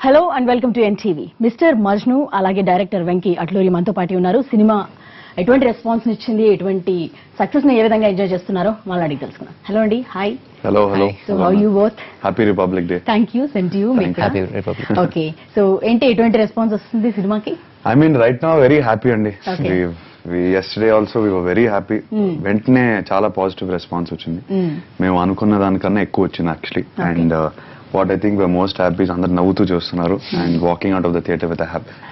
Hello and welcome to NTV. Mister Majnu అలాగే director Venky Atluri మనతో పాటు ఉన్నారు. సినిమా ఎటువంటి రెస్పాన్స్ ఇచ్చింది, ఎటువంటి సక్సెస్ ని ఏ విధంగా ఎంజాయ్ చేస్తున్నారో వాళ్ళని అడిగి తెలుసుకున్నాం. హలో అండి. Hi. Hello. So how you both? Happy Republic Day. Thank you. Send you. Happy Republic. Okay. So ఏంటి ఎటువంటి రెస్పాన్స్ వస్తుంది సినిమాకి? I mean, right now very happy అండి. Okay. We yesterday also we were very happy. వెంటనే చాలా positive response వచ్చింది. మేము అనుకున్న దానికన్నా ఎక్కువ వచ్చింది actually. And what I think we are most happy అందరు నవ్వుతూ చూస్తున్నారు and walking out of the theatre with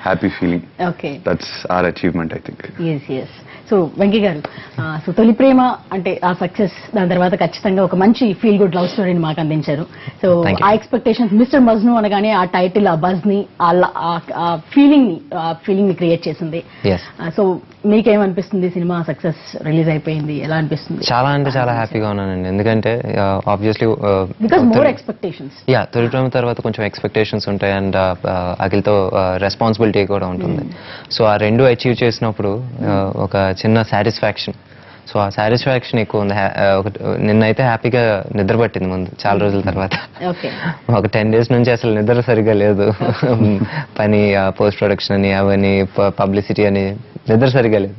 happy feeling. Okay. That's our achievement I think. Yes. So Venky garu, so తొలి ప్రేమ అంటే ఆ సక్సెస్, దాని తర్వాత ఖచ్చితంగా ఒక మంచి ఫీల్ గుడ్ లవ్ స్టోరీని మాకు అందించారు. సో ఆ ఎక్స్పెక్టేషన్స్, మిస్టర్ మజ్ను అనగానే ఆ టైటిల్, ఆ బజ్ ని, ఆ ఫీలింగ్ ని క్రియేట్ చేసింది. సో మీకేమనిపిస్తుంది? సినిమా సక్సెస్ రిలీజ్ అయిపోయింది, ఎలా అనిపిస్తుంది? చాలా అంటే చాలా హ్యాపీగా ఉన్నానండి. ఎందుకంటే ఆబ్వియస్లీ బికాస్ మోర్ ఎక్స్పెక్టేషన్స్. తొలి ప్రేమ తర్వాత కొంచెం ఎక్స్పెక్టేషన్స్ ఉంటాయి అండ్ అఖిల్తో రెస్పాన్సిబిలిటీ కూడా ఉంటుంది. సో ఆ రెండు అచీవ్ చేసినప్పుడు ఒక చిన్న సాటిస్ఫాక్షన్. సో ఆ సాటిస్ఫాక్షన్ ఎక్కువ ఉంది. నిన్నైతే హ్యాపీగా నిద్ర పట్టింది ముందు చాలా రోజుల తర్వాత. ఒక 10 days నుంచి అసలు నిద్ర సరిగా లేదు. పని, పోస్ట్ ప్రొడక్షన్ అని, అవన్నీ పబ్లిసిటీ అని నిద్ర సరిగా లేదు.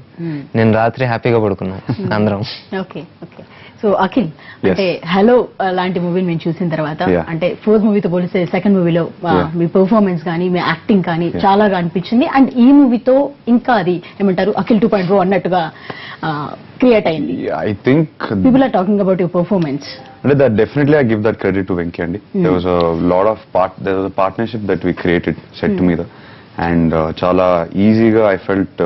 నేను రాత్రి హ్యాపీగా పడుకున్నాను అందరం. ఓకే. సో అఖిల్, అంటే హలో లాంటి మూవీని మేము చూసిన తర్వాత, అంటే ఫోర్త్ మూవీతో పోలిస్తే సెకండ్ మూవీలో మీ పర్ఫార్మెన్స్ కానీ మీ యాక్టింగ్ కానీ చాలా అనిపించింది. అండ్ ఈ మూవీతో ఇంకా అది ఏమంటారు, అఖిల్ 2.0 అన్నట్టుగా క్రియేట్ అయింది. I think people are talking about your performance. అంటే that definitely I give that credit to Venki అండి. There was a lot of partnership that we created set మీద and చాలా ఈజీగా I felt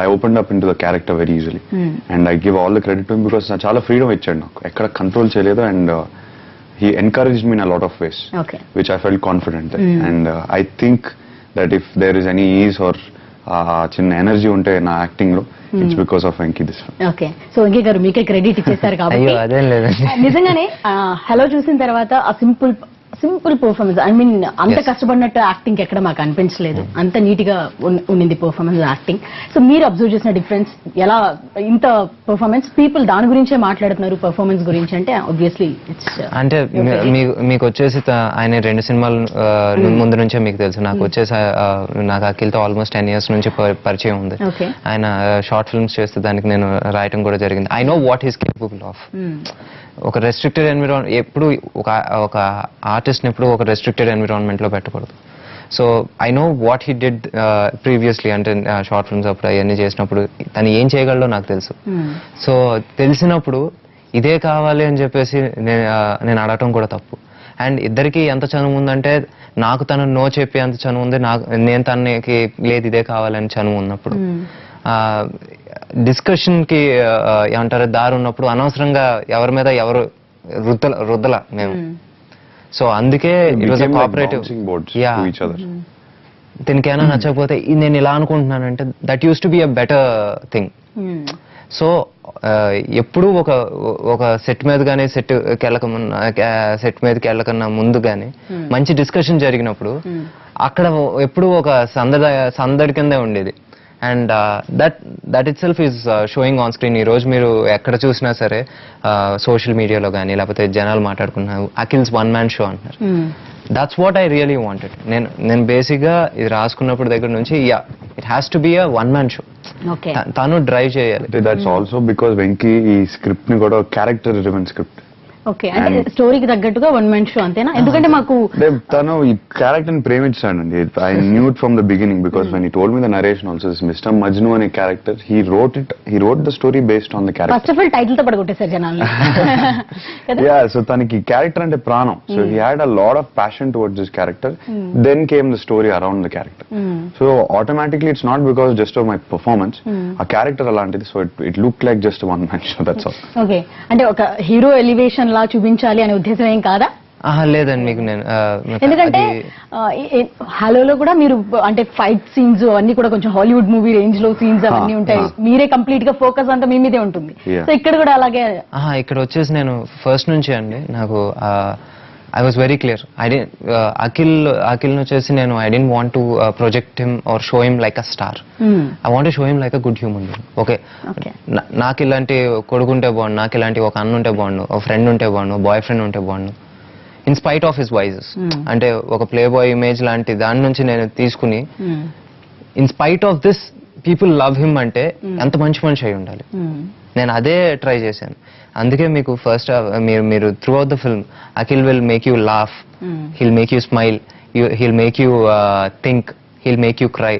I opened up into the character very easily and I give all the credit to him because చాలా freedom ఇచ్చాడు నాకు, ఎక్కడ control చేయలేదు and he encouraged me in a lot of ways, which I felt confident and I think that if there is any ease or చిన్న energy ఉంటే నా acting లో, it's because of Venky this. Okay. So Venky గారు మీకే credit ఇచ్చేస్తారు కాబట్టి అదేం లేదండి. నిజంగానే హలో చూసిన తర్వాత ఆ సింపుల్ పర్ఫార్మెన్స్, ఐ మీన్ అంత కష్టపడినట్టు యాక్టింగ్ ఎక్కడ మాకు అనిపించలేదు. అంత నీట్ గా ఉండింది పర్ఫార్మెన్స్, యాక్టింగ్. సో మీరు అబ్జర్వ్ చేసిన డిఫరెన్స్ ఎలా? ఇంత పర్ఫార్మెన్స్, పీపుల్ దాని గురించే మాట్లాడుతున్నారు పర్ఫార్మెన్స్ గురించి అంటే ఆబ్వియస్లీ ఇట్స్ అంటే మీకు వచ్చేసి ఆయన 2 సినిమాల ముందు నుంచే మీకు తెలుసు. నాకు వచ్చేసి నాకు అఖిల్తో ఆల్మోస్ట్ 10 years నుంచి పరిచయం ఉంది. ఆయన షార్ట్ ఫిల్మ్స్ చేస్తే దానికి నేను రాయటం కూడా జరిగింది. I know what is capable of. ఒక రెస్ట్రిక్టెడ్ ఎన్విరాన్మెంట్ ఎప్పుడు, ఒక ఆర్టిస్ట్ని ఎప్పుడు ఒక రెస్ట్రిక్టెడ్ ఎన్విరాన్మెంట్లో పెట్టకూడదు. So I know what he did previously, అంటే షార్ట్ ఫిల్మ్స్ అప్పుడు అవన్నీ చేసినప్పుడు తను ఏం చేయగలడో నాకు తెలుసు. సో తెలిసినప్పుడు ఇదే కావాలి అని చెప్పేసి నేను అడగటం కూడా తప్పు. అండ్ ఇద్దరికి ఎంత చనువు ఉందంటే, నాకు తను నో చెప్పి అంత చనువు ఉంది, నేను తనకి లేదు ఇదే కావాలని చనువు ఉన్నప్పుడు, డిస్కషన్ కి ఏమంటారు దారి ఉన్నప్పుడు అనవసరంగా ఎవరి మీద ఎవరు రుద్దల మేము. సో అందుకే ఇట్ వాజ్ కోఆపరేటివ్. దీనికైనా నచ్చకపోతే నేను ఇలా అనుకుంటున్నానంటే that use to be a better thing. So ఎప్పుడు ఒక సెట్ మీద కానీ సెట్ మీదకి వెళ్ళకన్నా ముందు కానీ మంచి డిస్కషన్ జరిగినప్పుడు అక్కడ ఎప్పుడు ఒక సందడి కిందే ఉండేది. And that it self is sowing on screen. ఈ రోజు మీరు ఎక్కడ చూసినా సరే సోషల్ మీడియాలో కానీ లేకపోతే జనాలు మాట్లాడుకున్నారు అఖిల్స్ వన్ మ్యాన్ షో అంటున్నారు. That's what I really wanted. నేను బేసిక్ గా ఇది రాసుకున్నప్పుడు దగ్గర నుంచి it has to be a one man show. తను డ్రైవ్ చేయాలి. దట్స్ ఆల్సో బికాస్ వెంకీ ఈ స్క్రిప్ట్ ని కూడా క్యారెక్టర్ రిలవెంట్ స్క్రిప్ట్. ఓకే. అంటే స్టోరీకి తగ్గట్టుగా వన్ మ్యాన్ షో అంతేనా? ఎందుకంటే మాకు తను ఈ క్యారెక్టర్ ని ప్రేమించాడండి. I knew it from the beginning because when he told me the narration also this mister Majnu అనే character, he wrote the story based on the character. First of all title తో పడగొట్టేశారు జనాల్ని. సో తనకి character అంటే ప్రాణం. So he had a lot of passion towards this character. Then came the story around the character. So automatically it's not because just of my performance. ఆ character అలాంటిది. So it look like just one man show. That's all. Okay. అంటే ఒక hero elevation లా చూపించాలి అనే ఉద్దేశం ఏం కాదా? లేదండి. మీకు నేను ఎందుకంటే హలోలో కూడా మీరు అంటే ఫైట్ సీన్స్ అన్ని కూడా కొంచెం హాలీవుడ్ మూవీ రేంజ్ లో సీన్స్ అవన్నీ ఉంటాయి. మీరే కంప్లీట్ గా ఫోకస్ అంతా మీ మీదే ఉంటుంది. సో ఇక్కడ కూడా అలాగే. ఇక్కడ వచ్చేసి నేను ఫస్ట్ నుంచి అండి నాకు I was very clear. Akhil వచ్చేసి నేను I didn't want to project him or show him like a star. I want to show him like a good human being. Okay. నాకు ఇలాంటి కొడుకు ఉంటే బాగుండు, నాకు ఇలాంటి ఒక అన్న ఉంటే బాగుండు, ఒక ఫ్రెండ్ ఉంటే బాగుండు, బాయ్ ఫ్రెండ్ ఉంటే బాగుండు. In spite of his voices. అంటే ఒక ప్లే బాయ్ ఇమేజ్ లాంటి దాని నుంచి నేను తీసుకుని in spite of this people love him అంటే ఎంత మంచి మనిషి అయి ఉండాలి. నేను అదే ట్రై చేశాను. అందుకే మీకు ఫస్ట్ మీరు through out the film Akhil will make you laugh, heal make you smile, heal make you think, heal make you cry.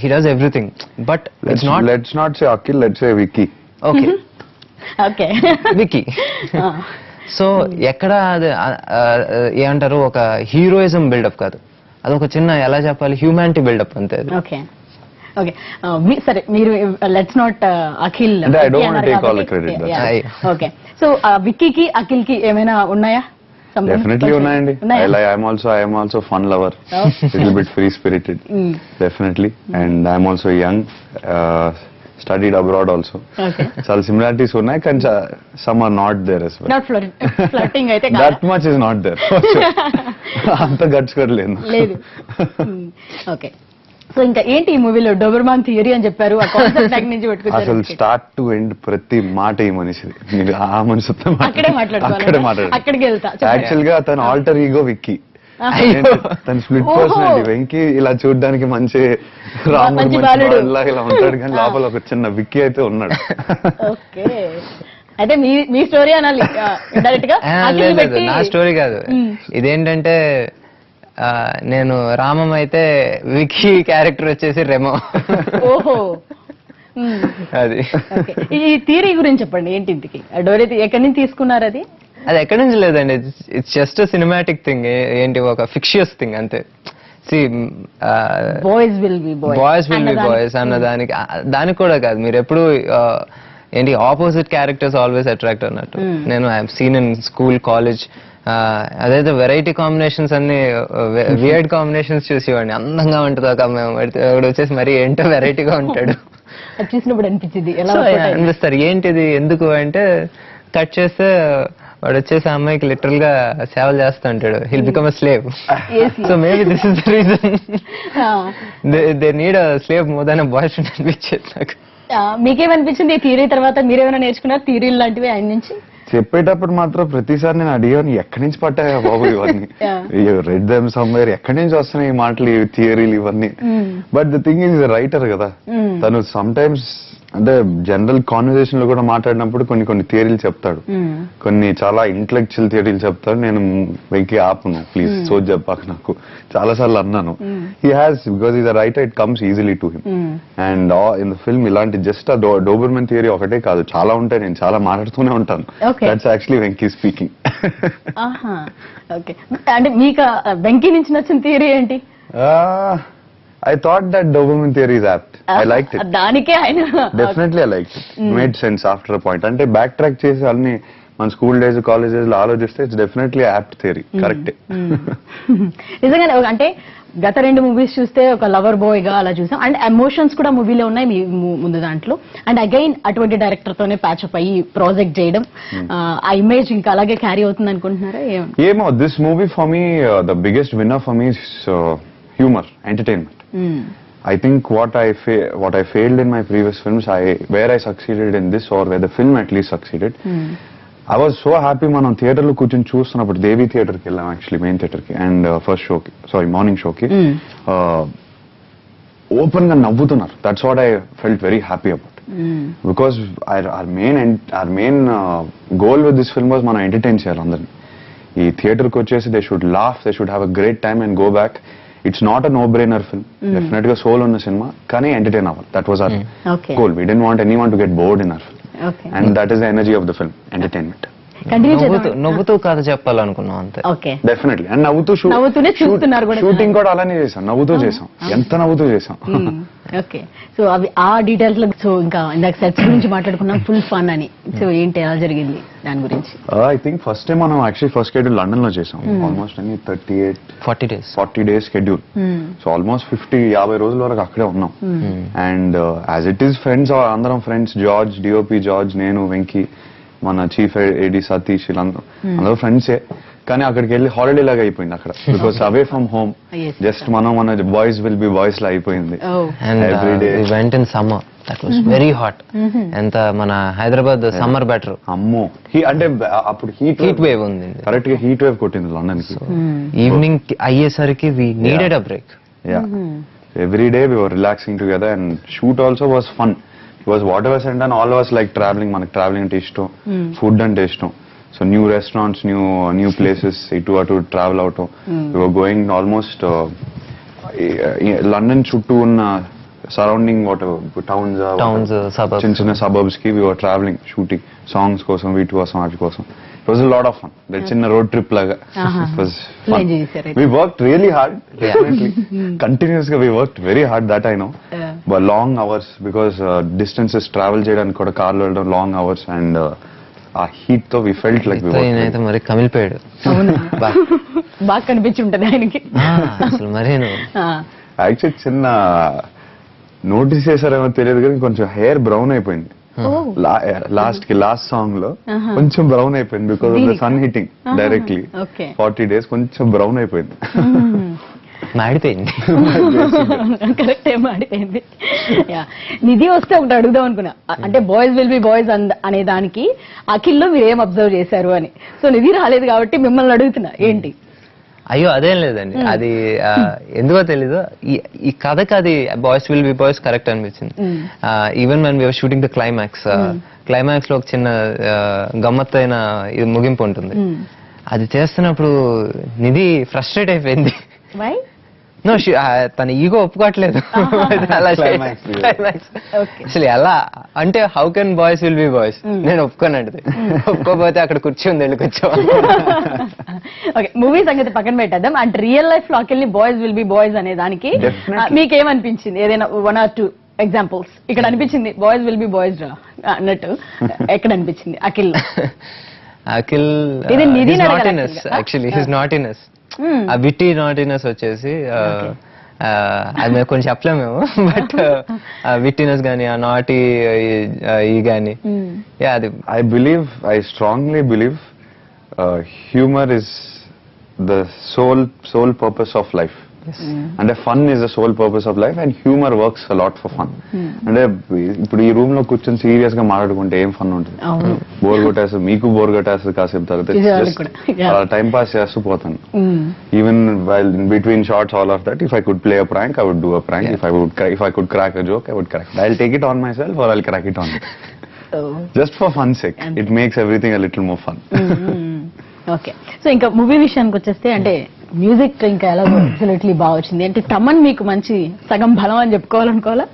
He does everything, but it's not. Let's not say Akhil, let's say Vicky. Okay. Okay Vicky. So ఎక్కడ అది ఏమంటారు, ఒక heroism buildup కాదు, అది ఒక చిన్న ఎలా చెప్పాలి హ్యూమానిటీ బిల్డప్ అంతే. ఓకే ఓకే సరే, మీరు let's not Akhil. I don't want to take all the credit, that's okay, so విక్కీకి అఖిల్ కి ఏమైనా ఉన్నాయా? Definitely ఉన్నాయండి. I am also fun lover, little bit free spirited, definitely, and I am also young, studied abroad also. Okay. చాలా similarities ఉన్నాయి, కానీ some are not there as well. Not flirting అయితే That much is not there. అంత guts కూడా లేదు. Okay, so ఇంకా ఏంటి ఈ మూవీలో డోబర్మాన్ థియరీ అని చెప్పారు, ఆ కాన్సెప్ట్ నుంచి అసలు పెట్టుకొచ్చారు. స్టార్ట్ టు ఎండ్ ప్రతి మాట ఈ మనిషిది. మీరు ఆ మనిషితో అక్కడే మాట్లాడుకోవాలి, అక్కడికి వెళ్తా. యాక్చువల్ గా తన ఆల్టర్ ఈగో విక్కీ, తన స్ప్లిట్ పర్సనాలిటీ. వెంకీ ఇలా చూడడానికి మంచి మంచి బాలుడు ఇలా ఉంటాడు, కానీ లోపల ఒక చిన్న విక్కీ అయితే ఉన్నాడు. ఓకే, అయితే మీ స్టోరీ అనాలి డైరెక్ట్ గా. నా స్టోరీ కాదు ఇదేంటంటే, నేను రామం అయితే విక్కీ క్యారెక్టర్ వచ్చేసి రెమో. ఓహో, అది. ఈ థియరీ గురించి చెప్పండి, ఏంటి ఇంటికి డోరీ ఎక్కడి నుంచి తీసుకున్నారు? అది ఎక్కడి నుంచి లేదండి, ఇట్స్ జస్ట్ సినిమాటిక్ థింగ్. ఏంటి, ఒక ఫిక్షియస్ థింగ్ అంతే. బాయ్స్ విల్ బి బాయ్స్ అన్న దానికి కూడా కాదు. మీరు ఎప్పుడు ఏంటి ఆపోజిట్ క్యారెక్టర్స్ ఆల్వేస్ అట్రాక్ట్ అన్నట్టు. నేను I seen in school, college, అదైతే వెరైటీ కాంబినేషన్స్ అన్ని వియర్డ్ కాంబినేషన్స్ చూసేవాడిని. అందంగా ఉంటుంది ఒక అమ్మాయి, వచ్చేసి మరి ఏంటో వెరైటీగా ఉంటాడు. చూసినప్పుడు అనిపించింది, అనిపిస్తారు ఏంటిది ఎందుకు అంటే, కట్ చేస్తే వాడు వచ్చేసి ఆ అమ్మాయికి లిటరల్ గా సేవలు చేస్తూ ఉంటాడు. Hill become a slave. So maybe this is the reason they need a slave more than a boy friend అనిపించేది నాకు. మీకేమనిపించింది ఈ థియరీ తర్వాత? మీరేమైనా నేర్చుకున్నారు థియరీలు లాంటివి ఆయన నుంచి? చెప్పేటప్పుడు మాత్రం ప్రతిసారి నేను అడిగాను, ఎక్కడి నుంచి పట్టాయా బాబు ఇవన్నీ, రెడ్ దెమ్ సమ్వేర్, ఎక్కడి నుంచి వస్తున్నాయి ఈ మాటలు, ఈ థియరీలు ఇవన్నీ. But the thing is writer కదా తను. సమ్ టైమ్స్ అంటే జనరల్ కాన్వర్సేషన్ లో కూడా మాట్లాడినప్పుడు కొన్ని థియరీలు చెప్తాడు, కొన్ని చాలా ఇంటలెక్చువల్ థియరీలు చెప్తాడు. నేను వెంకీ ఆపను, ప్లీజ్ సోచ్ చెప్పాక నాకు చాలా సార్లు అన్నాను. He has, because is a writer, it comes easily to him. And in the film ఇలాంటి జస్ట్ ఆ డోబర్మన్ థియరీ ఒకటే కాదు, చాలా ఉంటాయి. నేను చాలా మాట్లాడుతూనే ఉంటాను. That's actually Venky speaking. Okay, అంటే మీకు వెంకీ నుంచి నచ్చిన థియరీ ఏంటి? I thought that Doberman theory is apt. I liked it. దానికే ఆయన Definitely I liked it. Made sense after a point. అంటే బ్యాక్ ట్రాక్ చేసి అన్ని మన స్కూల్ డేస్, కాలేజ్ డేస్ లో ఆలోచిస్తే ఇట్స్ డెఫినెట్లీ యాప్ట్ థియరీ. కరెక్టే. నిజంగానే, అంటే గత 2 మూవీస్ చూస్తే ఒక లవర్ బాయ్ గా అలా చూసాం, అండ్ ఎమోషన్స్ కూడా మూవీలో ఉన్నాయి మీ ముందు దాంట్లో. అండ్ అగైన్ అటువంటి డైరెక్టర్ తోనే ప్యాచప్ అయ్యి ప్రాజెక్ట్ చేయడం, ఆ ఇమేజ్ ఇంకా అలాగే క్యారీ అవుతుంది అనుకుంటున్నారా? ఏమో, this movie for me the biggest winner for me is humor, entertainment. I think what I failed in my previous films, where I succeeded in this, or where the film at least succeeded, I was so happy. మనం theatre లో కూర్చొని చూస్తున్నప్పుడు, Devi theatre కి వెళ్ళాం actually, main theatre కి, and first షోకి, sorry morning షోకి, open గా నవ్వుతున్నారు. That's what I felt very happy about. Because our main goal with this film was మనం ఎంటర్టైన్ చేయాలి అందరినీ. ఈ థియేటర్ కి వచ్చేసి they should laugh, they should have a great time and go back. It's not a no brainer film, definite గా soul ఉన్న cinema, కానీ ఎంటర్టైన్ అవ్వాలి. That was our goal. We don't want anyone to get bored in our film, and that is the energy of the film, entertainment. నవ్వుతూ కథ చెప్పాలనుకున్నాం అంతే. Definitely. And shooting కూడా అలానే చేసాం, నవ్వుతూ చేసాం, ఎంత నవ్వుతూ చేసాం. ఓకే, సో అవి ఆ డీటెయిల్స్ లో. సో ఇంకా ఇందాక సెట్స్ గురించి మాట్లాడుకున్నాం, ఫుల్ ఫన్ అని. సో ఏంటి, ఎలా జరిగింది దాని గురించి? ఐ థింక్ ఫస్ట్ టైం మనం యాక్చువల్లీ ఫస్ట్ షెడ్యూల్ లండన్ లో చేసాం. Almost 40 days schedule. So almost 50 రోజుల వరకు అక్కడే ఉన్నాం. And as it is friends, అందరం ఫ్రెండ్స్, జార్జ్, డిఓపి జార్జ్, నేను, వెంకీ, మన చీఫ్ ఏడి సతీష్, అందరూ ఫ్రెండ్సే. కానీ అక్కడికి వెళ్ళి హాలిడే లాగా అయిపోయింది అక్కడ, because away from home. Just మన బాయ్స్ విల్ బి బాయ్స్ లా అయిపోయింది. Went in summer. That was very hot. ఎంత మన హైదరాబాద్ సమ్మర్ బెటర్. అమ్మో అంటే అప్పుడు హీట్ వేవ్ ఉంది, కరెక్ట్ గా హీట్ వేవ్ కొట్టింది లండన్ కి. ఈవినింగ్ అయ్యేసరికి we needed a break. Every day we were relaxing together and shoot also was fun. It was whatever said and all of us like traveling, మనకి traveling అంటే ఇష్టం, food అంటే ఇష్టం. So new restaurants, new places, ఇటు అటు travel అవటం. We were going almost London చుట్టూ ఉన్న సరౌండింగ్ టౌన్స్ suburbs, చిన్న చిన్న సబర్బ్స్ కి we were traveling, shooting songs కోసం, వీటి కోసం, వాటి కోసం. It was a lot of fun. చిన్న రోడ్ ట్రిప్ లాగా. It was fun. We worked really hard, definitely. Continuously we worked very hard, that I know. But long hours because distances travel చేయడానికి కూడా కార్లో వెళ్ళడం long hours and ఆ heat తో we felt like we అయితే మరి కమిలిపోయాడు. బాగా కనిపించి ఉంటది ఆయనకి అసలు మరి యాక్చువల్లీ చిన్న నోటీస్ చేశారేమో తెలియదు కానీ కొంచెం హెయిర్ బ్రౌన్ అయిపోయింది లాస్ట్ సాంగ్ లో. కొంచెం బ్రౌన్ అయిపోయింది because of the sun heating directly 40 days కొంచెం బ్రౌన్ అయిపోయింది. మాడిపోయింది, కరెక్ట్ మాడిపోయింది. నిధి వస్తే ఒకటి అడుగుదాం అనుకున్నా, అంటే బాయ్స్ విల్ బి బాయ్స్ అనే దానికి అఖిల్లో మీరు ఏం అబ్జర్వ్ చేశారు అని. సో నిధి రాలేదు కాబట్టి మిమ్మల్ని అడుగుతున్నా ఏంటి. అయ్యో అదేం లేదండి, అది ఎందుకో తెలీదు, ఈ కథకి అది boys will be boys correct అనిపించింది. Even when we're shooting the climax లో ఒక చిన్న గమ్మత్తైన ఇది ముగింపు ఉంటుంది. అది చేస్తున్నప్పుడు నిధి ఫ్రస్ట్రేట్ అయిపోయింది. నో తన ఈగో ఒప్పుకోవట్లేదు అసలు ఎలా అంటే how can boys will be boys, నేను ఒప్పుకోనండి. ఒప్పుకోపోతే అక్కడ కూర్చొని వెళ్ళి కూర్చోవాలి. మూవీ సంగతి పక్కన పెట్టేద్దాం, అంటే రియల్ లైఫ్ లోకి వెళ్ళి బాయ్స్ విల్ బి బాయ్స్ అనే దానికి మీకేమనిపించింది? ఏదైనా 1 or 2 ఎగ్జాంపుల్స్ ఇక్కడ అనిపించింది బాయ్స్ విల్ బి బాయ్స్ రా అన్నట్టు ఎక్కడ అనిపించింది Akhil? Akhil actually his naughtiness, ఆ విట్టి నాటినెస్ వచ్చేసి అది మేము కొంచెం చెప్పలేము మేము, బట్ విట్టినెస్ గానీ ఆ నాటి ఈ గానీ అది I strongly believe humor is the sole purpose of life. అంటే fun is the sole purpose of life and humour works a lot for fun. అంటే ఇప్పుడు ఈ రూమ్ లో కూర్చొని సీరియస్ గా మాట్లాడుకుంటే ఏం ఫన్ ఉంటుంది? బోర్ కొట్టేస్తుంది, మీకు బోర్ కొట్టేస్తుంది కాసేపు తర్వాత, అలా టైం పాస్ చేస్తూ పోతాను. Even while in between shots all of that, if I could play a prank I would do a prank, if I could crack a joke I would crack. I will take it on myself or I will crack it on just for fun sake. It makes everything a little more fun. Okay, so ఇంకా movie విషయానికి వచ్చేస్తే అంటే music ఇంకా ఎలా absolutely బాగా వచ్చింది. అంటే తమన్ మీకు మంచి సగం బలం అని చెప్పుకోవాలనుకోవాలా?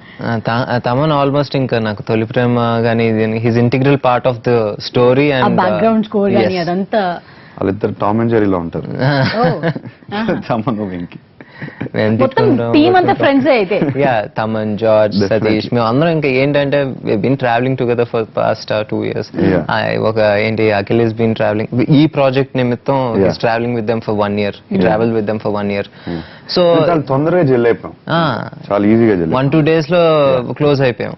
తమన్ ఆల్మోస్ట్ ఇంకా నాకు తొలి ప్రేమ గానీ his integral part of the story and background score గానీ అదంతా. వాళ్ళిద్దరు టామ్ అండ్ జెర్రీలో ఉంటారు, తమన్ వెంకీ. తమన్, జార్జ్, సతీష్, మేము అందరం ఇంకా ఏంటంటే been travelling together for past 2 years. ఒక ఏంటి అఖిల్ ఇస్ బీన్ ట్రావెలింగ్ ఈ ప్రాజెక్ట్ నిమిత్తం is travelling with them for 1 year. ఈ travel with them for 1 year. So తొందరగా జెల్ అయిపోయాం, చాలా ఈజీగా 1-2 days లో క్లోజ్ అయిపోయాం.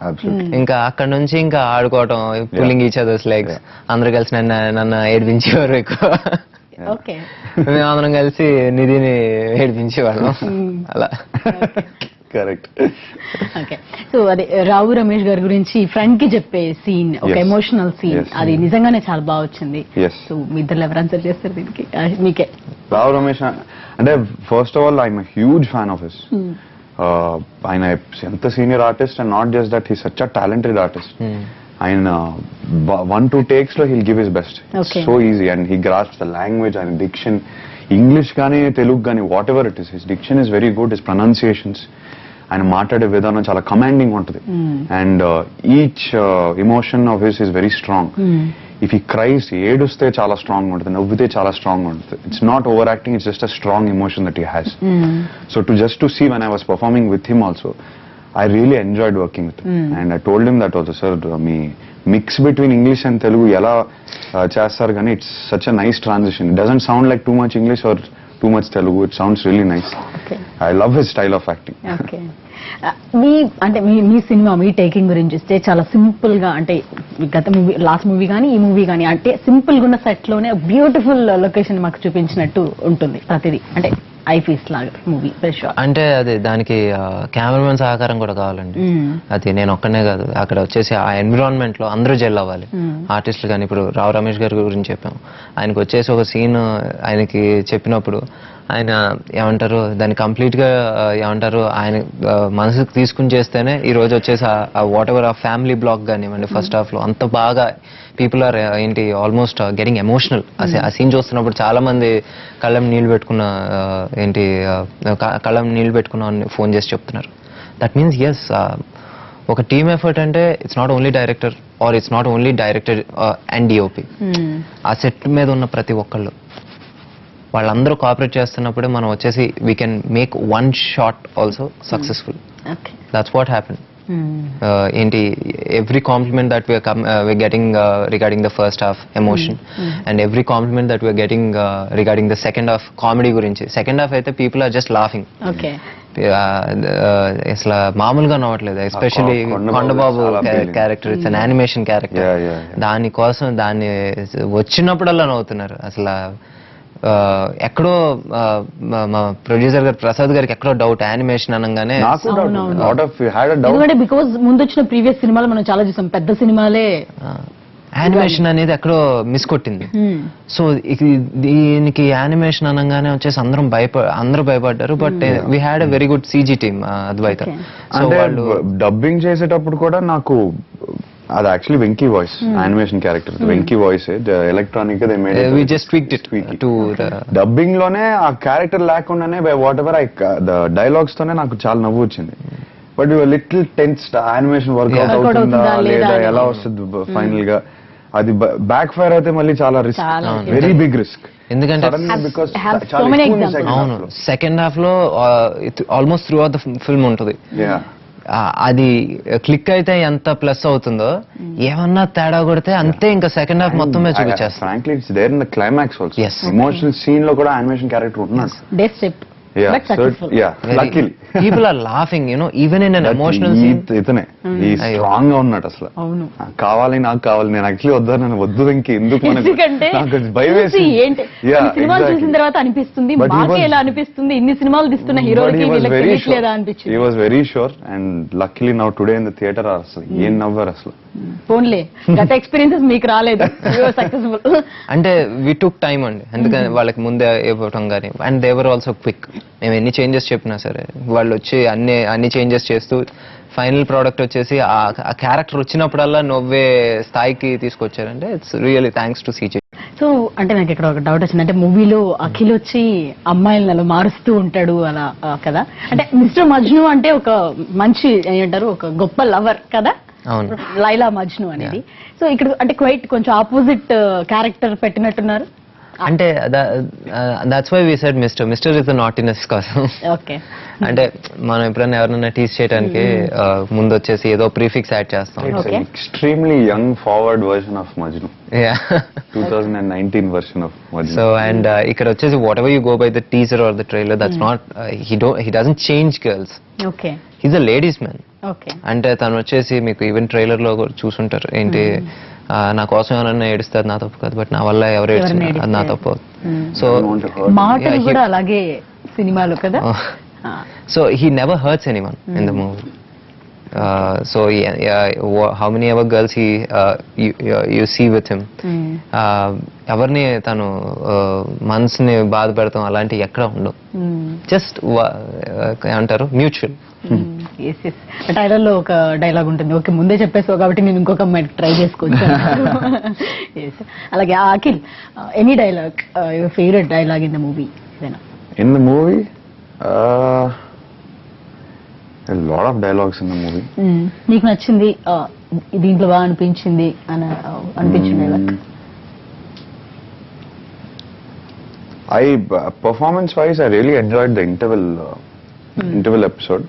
ఇంకా అక్కడ నుంచి ఇంకా ఆడుకోవటం, పుల్లింగ్ ఈచ్ అదర్స్ లెగ్స్, అందరు కలిసి నన్ను ఏడిపించేవారు ఎక్కువ. మేము అందరం కలిసి నిధిని ఏడిపించేవాళ్ళం అలా. కరెక్ట్. ఓకే, సో అదే రావు రమేష్ గారి గురించి ఫ్రెండ్ కి చెప్పే సీన్, ఒక ఎమోషనల్ సీన్, అది నిజంగానే చాలా బాగా వచ్చింది. సో మీ ఇద్దరు ఎవరు ఆన్సర్ చేస్తారు దీనికి? మీకే. రావు రమేష్ అంటే first of all I'm huge fan of his. ఆయన ఎంత senior artist and not just that, he such a talented artist. ఆయన 1-2 takes లో he'll give his best. So easy and he grasps the language and diction. English కానీ తెలుగు కానీ whatever it is, his diction is very good, his pronunciations, ఆయన మాట్లాడే విధానం చాలా commanding ఉంటుంది. And each emotion of his is very strong. If ఈ క్రైస్, ఏడుస్తే చాలా strong ఉంటుంది, నవ్వితే చాలా స్ట్రాంగ్ ఉంటుంది. It's not over acting, it's just a strong emotion that he has. So to see when I was performing with him also, I really enjoyed working with him. And I told him that also, sir, me mix between English and Telugu ela chestar gani, it's such a nice transition. It doesn't sound like too much English or too much Telugu. It sounds really nice. Okay. I love his style of acting. Okay. Me cinema, me taking గురించి చూస్తే చాలా simple గా, అంటే గత movie, last movie కానీ ఈ movie కానీ, అంటే సింపుల్ గా ఉన్న సెట్ లోనే బ్యూటిఫుల్ లొకేషన్ మాకు చూపించినట్టు ఉంటుంది ప్రతిదీ. అంటే ఐఫీస్ లాగా మూవీ అంటే అది దానికి కెమెరామెన్ సహకారం కూడా కావాలండి. అది నేను ఒక్కనే కాదు, అక్కడ వచ్చేసి ఆ ఎన్విరాన్మెంట్ లో అందరూ జెల్ అవ్వాలి. ఆర్టిస్టులు కానీ ఇప్పుడు రావు రమేష్ గారి గురించి చెప్పాము, ఆయనకు వచ్చేసి ఒక సీన్ ఆయనకి చెప్పినప్పుడు ఆయన ఏమంటారు దాన్ని కంప్లీట్ గా ఏమంటారు ఆయన మనసుకు తీసుకుని చేస్తేనే ఈ రోజు వచ్చేసి వాట్ ఎవర్ ఆ ఫ్యామిలీ బ్లాక్ కానివ్వండి ఫస్ట్ హాఫ్ లో అంత బాగా పీపుల్ ఆర్ ఏంటి ఆల్మోస్ట్ గెటింగ్ ఎమోషనల్. ఆ సీన్ చూస్తున్నప్పుడు చాలా మంది కళ్ళం నీళ్లు పెట్టుకున్న ఏంటి కళ్ళం నీళ్లు పెట్టుకున్న ఫోన్ చేసి చెప్తున్నారు. దట్ మీన్స్ ఎస్ ఒక టీమ్ ఎఫర్ట్ అంటే it's not only director or it's not only director and DOP. ఆ సెట్ మీద ఉన్న ప్రతి ఒక్కళ్ళు వాళ్ళందరూ కోఆపరేట్ చేస్తున్నప్పుడే మనం వచ్చేసి we can make one shot also successful. That's what happen. ఏంటి every compliment that we're getting regarding the first half emotion and every compliment that we're getting regarding the second half comedy గురించి. Second half అయితే people are just laughing. అసలు మామూలుగా నవ్వట్లేదు. Especially Kondababu character, it's an animation character. దానికోసం దాన్ని వచ్చినప్పుడల్లా నవ్వుతున్నారు. అసలు ఎక్కడో మా ప్రొడ్యూసర్ గారు ప్రసాద్ గారికి ఎక్కడో డౌట్ యానిమేషన్ అనగానే, బికాస్ ముందు వచ్చిన ప్రీవియస్ సినిమాలు మనం చాలా చూసాం, పెద్ద సినిమాలే యానిమేషన్ అనేది ఎక్కడో మిస్ కొట్టింది. సో దీనికి యానిమేషన్ అనగానే వచ్చేసి అందరూ భయపడ్డారు. But we had a very good CG team Advaita. So వాళ్ళు డబ్బింగ్ చేసేటప్పుడు కూడా నాకు అది actually Venky voice, animation character Venky voice electronic dubbing లోనే ఆ క్యారెక్టర్ లేకుండానే బై వాట్ ఎవర్ డైలాగ్స్ తోనే నాకు చాలా నవ్వు వచ్చింది. But little tense animation work out అవుతుందా లేదా ఎలా వస్తుంది ఫైనల్ గా, అది బ్యాక్ ఫైర్ అయితే మళ్ళీ చాలా రిస్క్, వెరీ బిగ్ రిస్క్. ఎందుకంటే అవును సెకండ్ హాఫ్ లో almost through out the film ఉంటుంది. అది క్లిక్ అయితే ఎంత ప్లస్ అవుతుందో, ఏమన్నా తేడా కొడితే అంతే ఇంకా సెకండ్ హాఫ్ మొత్తమే చూపించేస్తారు. Frankly it's there in the climax also. Emotional scene లో కూడా యానిమేషన్ క్యారెక్టర్ ఉన్నాడు. People are laughing even in an emotional scene. ఇతనే స్ట్రాంగ్ గా ఉన్నాడు అసలు. కావాలి నాకు కావాలి, నేను యాక్చువల్లీ వద్దు వెంకీ ఎందుకు భయం వేసి చూసిన తర్వాత అనిపిస్తుంది ఎలా అనిపిస్తుంది ఇన్ని సినిమాలు తీస్తున్న హీరోలకి అనిపించింది. He was very sure and luckily now today in the theatre అసలు ఏం నవ్వారు అసలు. పోన్లే గత ఎక్స్పీరియన్సెస్ మీకు రాలేదు, సక్సెస్ఫుల్. అంటే వి టుక్ టైమ్ అండి, ఎందుకంటే వాళ్ళకి ముందే ఇవ్వటం కానీ and they were also quick. మేము ఎన్ని చేంజెస్ చెప్పినా సరే వాళ్ళు వచ్చి అన్ని చేంజెస్ చేస్తూ ఫైనల్ ప్రోడక్ట్ వచ్చేసి ఆ క్యారెక్టర్ వచ్చినప్పుడల్లా నవ్వే స్థాయికి తీసుకొచ్చారంటే it's really thanks to CJ. So అంటే నాకు ఇక్కడ ఒక డౌట్ వచ్చింది, అంటే మూవీలో అఖిల్ వచ్చి అమ్మాయిలను అలా మారుస్తూ ఉంటాడు అలా కదా, అంటే మిస్టర్ మజ్ను అంటే ఒక మంచి ఏమంటారు ఒక గొప్ప లవర్ కదా, లైలా మజ్ను అనేది. సో ఇక్కడ అంటే క్వైట్ కొంచెం ఆపోజిట్ క్యారెక్టర్ పెట్టినట్టున్నారు. అంటే that's why we said mister is the naughtiness కోసం. ఓకే, అంటే మనం ఎప్పుడైనా ఎవరైనా టీచ్ చేయడానికి ముందు వచ్చేసి ఏదో ప్రీఫిక్స్ యాడ్ చేస్తాం. Extremely young forward version of Majnu, 2019 version of Majnu. So and ఇక్కడ వచ్చేసి whatever you go by the teaser or the trailer, that's not he doesn't change girls. Okay, he's a ladies man. Okay, అంటే తను వచ్చేసి మీకు even trailer లో చూసుంటారు ఏంటి, నా కోసం ఎవరైనా ఏడుస్తారు నా తప్పు కాదు, బట్ నా వల్ల ఎవరు ఏడుస్తున్నారు అది నా తప్పు. సో మాటలు కూడా అలాగే సినిమాలో కదా. So he never hurts anyone in the movie. So how many ever girls you see with him, ఎవరిని తను మనసుని బాధ పెడతాం అలాంటివి ఎక్కడ ఉండవు. జస్ట్ ఏమంటారు మ్యూచువల్. టైలర్ లో ఒక డైలాగ్ ఉంటుంది, ఓకే ముందే చెప్పేసావు కాబట్టి నేను ఇంకొక అమ్మాయికి ట్రై చేసుకోవచ్చు. అలాగే Akhil, any dialogue your favourite dialogue in the movie? In the movie lot of dialogues in the movie. నీకు నచ్చింది దీంట్లో బాగా అనిపించింది అని అనిపించిన dialogue? Performance wise I really enjoyed the interval episode.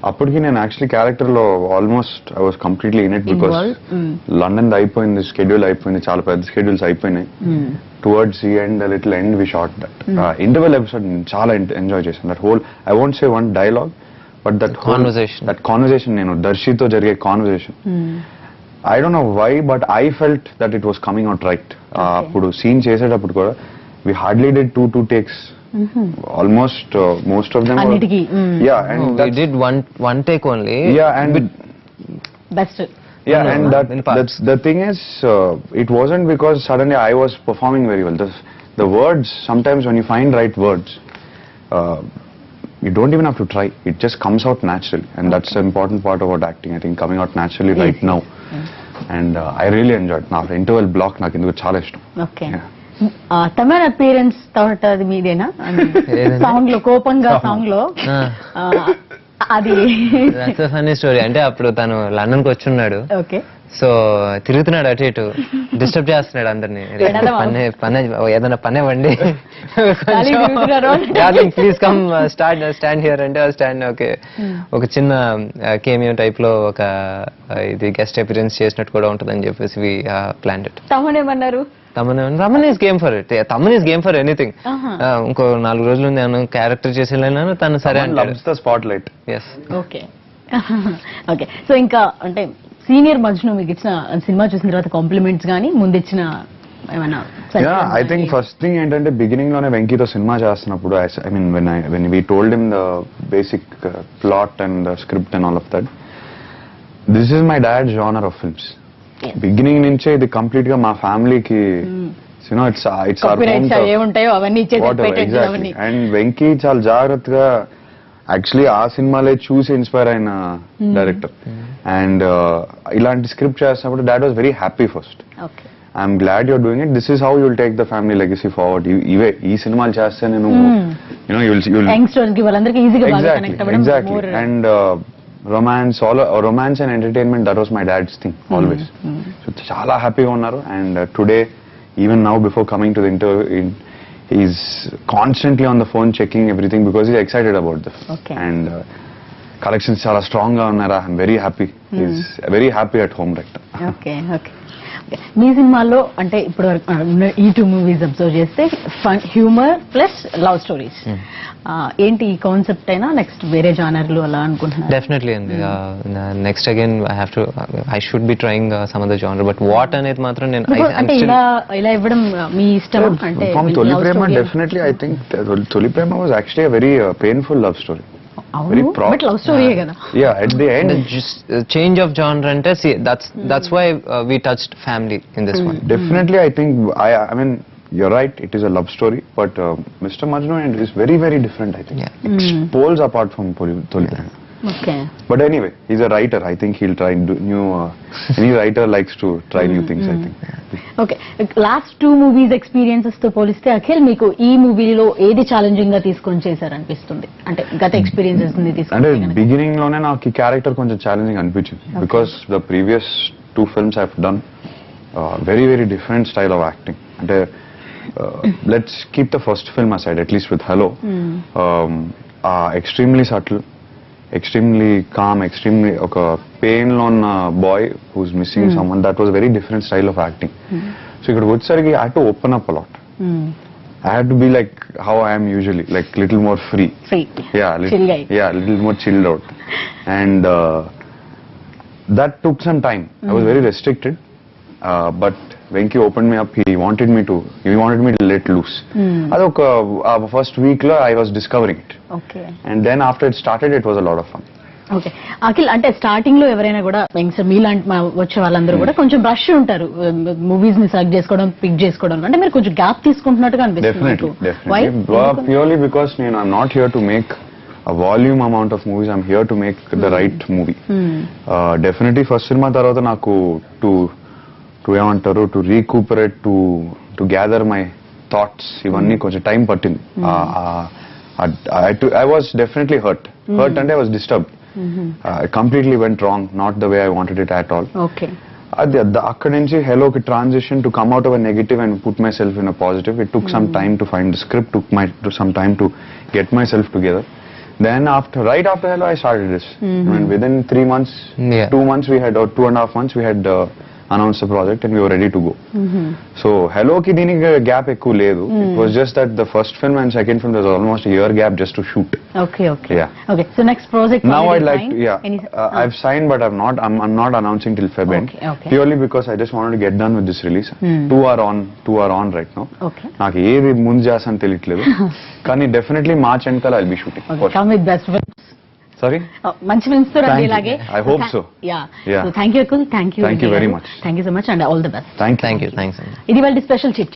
అప్పటికి నేను యాక్చువల్లీ క్యారెక్టర్ లో almost I was completely in it, because London అయిపోయింది, షెడ్యూల్ అయిపోయింది, చాలా పెద్ద షెడ్యూల్స్ అయిపోయినాయి. Towards the end, little end we shot that interval episode. నేను చాలా ఎంజాయ్ చేశాను that whole. I won't say one dialogue, but that conversation, నేను దర్శితో జరిగే conversation. I don't know why, but I felt that it was coming out right. అప్పుడు scene చేసేటప్పుడు కూడా we hardly did 2 takes almost most of them were, అన్నిటికీ yeah, and we that's, did one take only. yeah, and best yeah, No, and in parts. that's the thing is, it wasn't because suddenly I was performing very well. The words, sometimes when you find right words, you don't even have to try. It just comes out naturally, and that's the important part about acting. I think coming out naturally right now, and I really enjoyed. Now interval block నాకు ఎందుకు చాలా ఇష్టం. Okay Yeah. Thaman appearance తోట అది మీదేనా ఏదండి? Song లో కోపంగా సాంగ్ లో అది దట్స్ ఫన్నీ స్టోరీ. అంటే అప్పుడు తను లండన్ కి వచ్చున్నాడు, ఓకే సో తిరుగుతున్నాడు అటు ఇటు, డిస్టర్బ్ చేస్తున్నాడు అందరినీ. ఎడదవా? ఏదైనా పని ఇవ్వండి, ఖాళీ తిరుగుతున్నారు. ప్లీజ్ కమ్ స్టాండ్ హియర్ అంటే స్టాండ్. ఓకే, ఒక చిన్న కేమియో టైప్ లో ఒక ఇది గెస్ట్ అపిరెన్స్ చేసినట్టు కూడా ఉంటుందని చెప్పేసి వి ప్లాన్డ్ ఇట్. తమన్ ఏమన్నారు? Thaman is game for it. Thaman is game for anything. ఇంకో 4 రోజులు నేను క్యారెక్టర్ చేసేలాను తను సరే Someone అంటాడు. loves the spotlight. Yes. Okay okay. So ఇంకా అంటే సీనియర్ మజ్ను మీకు ఇచ్చిన సినిమా చూసిన తర్వాత కాంప్లిమెంట్స్ కానీ ముందు ఇచ్చిన ఏమైనా Yeah, I think first thing ఏంటంటే బిగినింగ్ లోనే వెంకీతో సినిమా చేస్తున్నప్పుడు I mean when we told him the basic plot and the script and all of that, this is my dad's genre of films. Beginning నుంచే ఇది complete గా మా ఫ్యామిలీకి it's our copyrights home ఏముంటాయో అవన్నీ ఇచ్చేసి whatever, పెట్టేసి exactly. అవన్నీ And Venky చాలా జాగ్రత్తగా యాక్చువల్లీ ఆ సినిమాలే చూసి ఇన్స్పైర్ అయిన డైరెక్టర్. అండ్ ఇలాంటి స్క్రిప్ట్ చేస్తున్నప్పుడు dad was very happy first. Okay I'm glad you're doing it. This is how you'll take the family legacy forward. ఇవే ఈ సినిమాలు చేస్తే నేను యంగ్స్టర్స్ కి వాళ్ళందరికీ ఈజీగా బాగా కనెక్ట్ అవ్వడం exactly. more And romance and entertainment, that was my dad's thing always. So చాలా హ్యాపీగా ఉన్నారు. And today, even now before coming to the interview, he's constantly on the phone checking everything because he's excited about this. Okay. And collections చాలా strong గా ఉన్నారు. I'm very happy. He's very happy at home right now. Okay okay. మీ సినిమాల్లో అంటే ఇప్పుడు ఈ 2 movies observe చేస్తే fun, humour plus love stories. ఏంటి ఈ కాన్సెప్ట్ అయినా నెక్స్ట్ వేరే జానర్లు అలా అనుకుంటున్నారు? డెఫినెట్లీ అండి. Next again I should be trying some other genre, but what అనేది మాత్రం నేను అంటే ఇలా ఇవ్వడం మీ ఇష్టం అంటే From Toli Prema, definitely I think Toli Prema was actually a very painful love story. Very proper. But love స్టోరీయే కదా. Yeah, at the end. Change of genre అంటే that's why we touched family in this one. Definitely, I think I mean you're right. It is a love story, but Mr. Majnu is very very different. I think it's poles apart from Toli Prema. Okay. But anyway, he's a writer. I think he'll try new. Any writer likes to try new things. I think. Okay. Last 2 movies experiences తో పోలిస్తే అఖిల్ మీకు ఈ మూవీలో ఏది challenging గా తీసుకొని చేశారనిపిస్తుంది? అంటే గత ఎక్స్పీరియన్సెస్ ని అంటే తీసుకుంటే బిగినింగ్ లోనే నాకు ఈ క్యారెక్టర్ కొంచెం ఛాలెంజింగ్ అనిపించింది. Because the previous 2 films I've done very very different style of acting. అంటే let's keep the first film aside, at least with Hello. Extremely subtle, extremely calm, extremely ఒక పెయిన్ లో ఉన్న boy who's missing someone, that was very different style of acting. So ఇక్కడ వచ్చేసరికి I had to open up a lot. I had to be like how I am usually, like little more free. Little more chilled out. And that took some time. I was very restricted, but Venki opened me up. He wanted me to let loose. Adoka first week la I was discovering it. Okay. And then after it started, it was a lot of fun. Okay. Akhil అంటే starting లో ఎవరైనా కూడా youngster మీలాంటి వచ్చే వాళ్ళందరూ కూడా కొంచెం rush ఉంటారు మూవీస్ ని సెలెక్ట్ చేసుకోవడం, పిక్ చేసుకోవడం. అంటే మీరు కొంచెం గ్యాప్ తీసుకుంటున్నట్టుగా అనిపిస్తుంది. Definitely. Purely because I'm not here to make a volume amount of movies. I'm here to make the right movie. Definitely first cinema tarvata naku to ఏమంటారు to recuperate to gather my thoughts ఇవన్నీ కొంచెం time పట్టింది. I was definitely hurt అంటే I was disturbed. It completely went wrong, not the way I wanted it at all. Okay. అక్కడి నుంచి హెలోకి transition to come out of a negative and put myself in a positive. It took some time to find the script, took some time to get myself together. Then right after Hello, I started this. I mean, within 3 months, 2 months we had, or 2.5 months we had announced the project and we were ready to go. So Hello ki దీనికి gap ఎక్కువ లేదు. It was just that the first film and second film there was almost a year gap just to shoot. Okay. Yeah. Okay. So next project. Now already I'd like signed? to, yeah. Any- I've signed, but I'm not announcing till Feb end. Okay. Purely because I just wanted to get done with this release. Two are on right now. Okay. నాకు ఏది ముందు చేస్తాను తెలియట్లేదు. కానీ definitely March end కల్లా I'll be shooting. Okay. Come with best films. Sorry? మంచి films తో రండి Thank you. ఇలాగే. I hope so. Yeah. Yeah. So thank you Akul. Thank you. Thank you very much. Thank you so much and all the best. Thank you. Thank you thanks అండి. ఇది వాళ్ళ special chit.